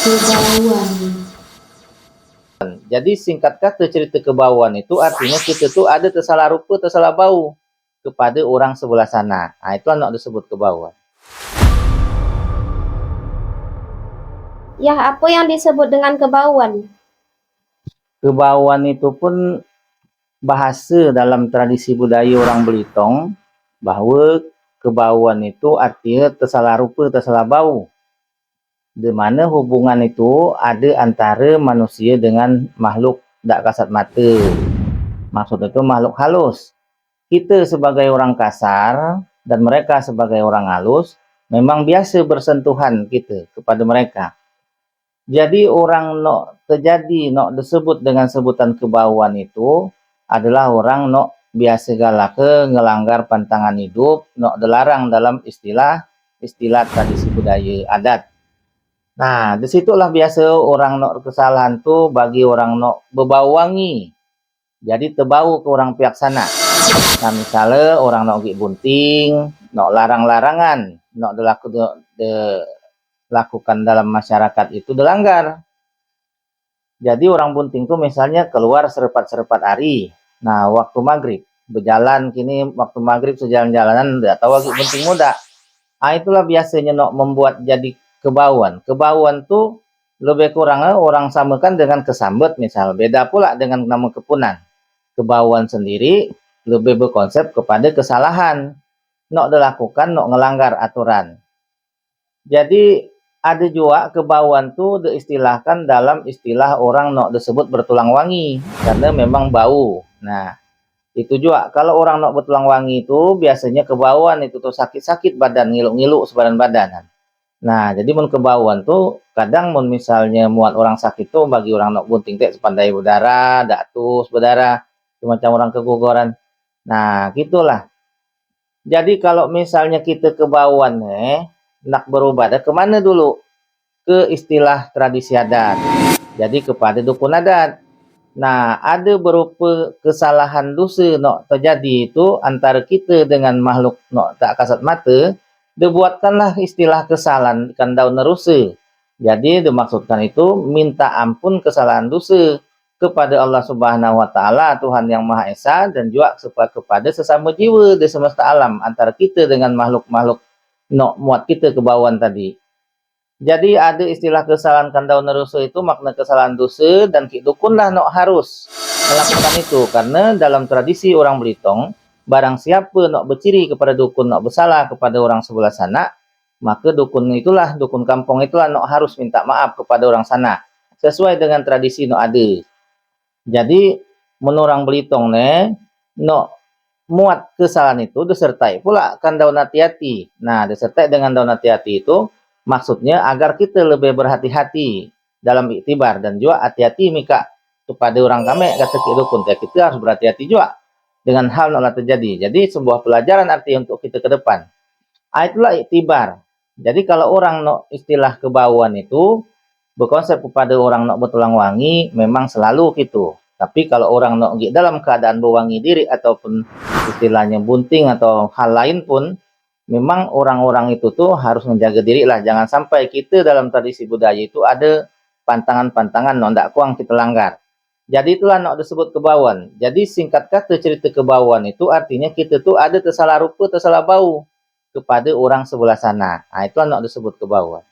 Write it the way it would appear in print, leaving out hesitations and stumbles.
Kebauan. Jadi singkat kata cerita kebauan itu artinya kita tuh ada tersalah rupa, tersalah bau kepada orang sebelah sana. Nah, itulah nak disebut kebauan. Ya, apa yang disebut dengan kebauan? Kebauan itu pun bahasa dalam tradisi budaya orang Belitung bahawa kebauan itu artinya tersalah rupa, tersalah bau. Di mana hubungan itu ada antara manusia dengan makhluk tak kasat mata. Maksud itu makhluk halus. Kita sebagai orang kasar dan mereka sebagai orang halus memang biasa bersentuhan kita kepada mereka. Jadi orang nak terjadi, nak disebut dengan sebutan kebauan itu adalah orang nak biasa galaka ngelanggar pantangan hidup, nak dilarang dalam istilah tradisi budaya adat. Nah, disitulah biasa orang nak kesalahan tu bagi orang nak berbau wangi. Jadi terbau ke orang pihak sana. Nah, misalnya orang nak pergi bunting, nak larang-larangan, nak dilakukan dalam masyarakat itu dilanggar. Jadi orang bunting tu misalnya keluar serepat-serepat hari. Nah, waktu maghrib berjalan kini waktu maghrib sejalan-jalanan tidak tahu lagi bunting muda. Ah, itulah biasanya nak membuat jadi kebauan. Kebauan tu lebih kurang orang samakan dengan kesambet misal. Beda pula dengan nama kepunan. Kebauan sendiri lebih berkonsep kepada kesalahan. Nak dilakukan, nak ngelanggar aturan. Jadi ada juga kebauan tu diistilahkan dalam istilah orang nak disebut bertulang wangi. Karena memang bau. Nah, itu juga kalau orang nak bertulang wangi itu biasanya kebauan itu tuh sakit-sakit badan, ngiluk-ngiluk sebadan badan. Nah, jadi mun kebauan tuh kadang mun misalnya muat orang sakit tuh bagi orang nak bunting teh sepandai berdarah, datus berdarah, semacam orang keguguran. Nah, gitulah. Jadi kalau misalnya kita kebauan nak berobat kemana dulu? Ke istilah tradisi adat. Jadi kepada dukun adat. Nah, ada berupa kesalahan dosa nak terjadi itu antara kita dengan makhluk nak tak kasat mata, dibuatkanlah istilah kesalahan kan daun nerusa. Jadi dimaksudkan itu minta ampun kesalahan dosa kepada Allah Subhanahu wa taala, Tuhan yang Maha Esa, dan juga kepada sesama jiwa di semesta alam antara kita dengan makhluk-makhluk nak muat kita ke bawah tadi. Jadi ada istilah kesalahan kandau nerusa itu makna kesalahan dosa dan kidukunlah nak harus melakukan itu karena dalam tradisi orang Belitung barang siapa nak berciri kepada dukun nak bersalah kepada orang sebelah sana maka dukun itulah dukun kampung itulah nak harus minta maaf kepada orang sana sesuai dengan tradisi nak ada. Jadi menurut orang Belitung nak muat kesalahan itu disertai pula kan daun hati-hati. Nah, disertai dengan daun hati-hati itu maksudnya agar kita lebih berhati-hati dalam iktibar dan juga hati-hati mika kepada orang kami kata dukun kita harus berhati-hati juga dengan hal yang terjadi. Jadi sebuah pelajaran arti untuk kita ke depan. Itulah iktibar. Jadi kalau orang nak istilah kebauan itu berkonsep kepada orang nak bertulang wangi memang selalu gitu. Tapi kalau orang nak dalam keadaan berwangi diri ataupun istilahnya bunting atau hal lain pun memang orang-orang itu tuh harus menjaga diri lah. Jangan sampai kita dalam tradisi budaya itu ada pantangan-pantangan ndak kuang kita langgar. Jadi itulah nak disebut kebauan. Jadi singkat kata cerita kebauan itu artinya kita tuh ada tersalah rupa, tersalah bau kepada orang sebelah sana. Nah, itulah nak disebut kebauan.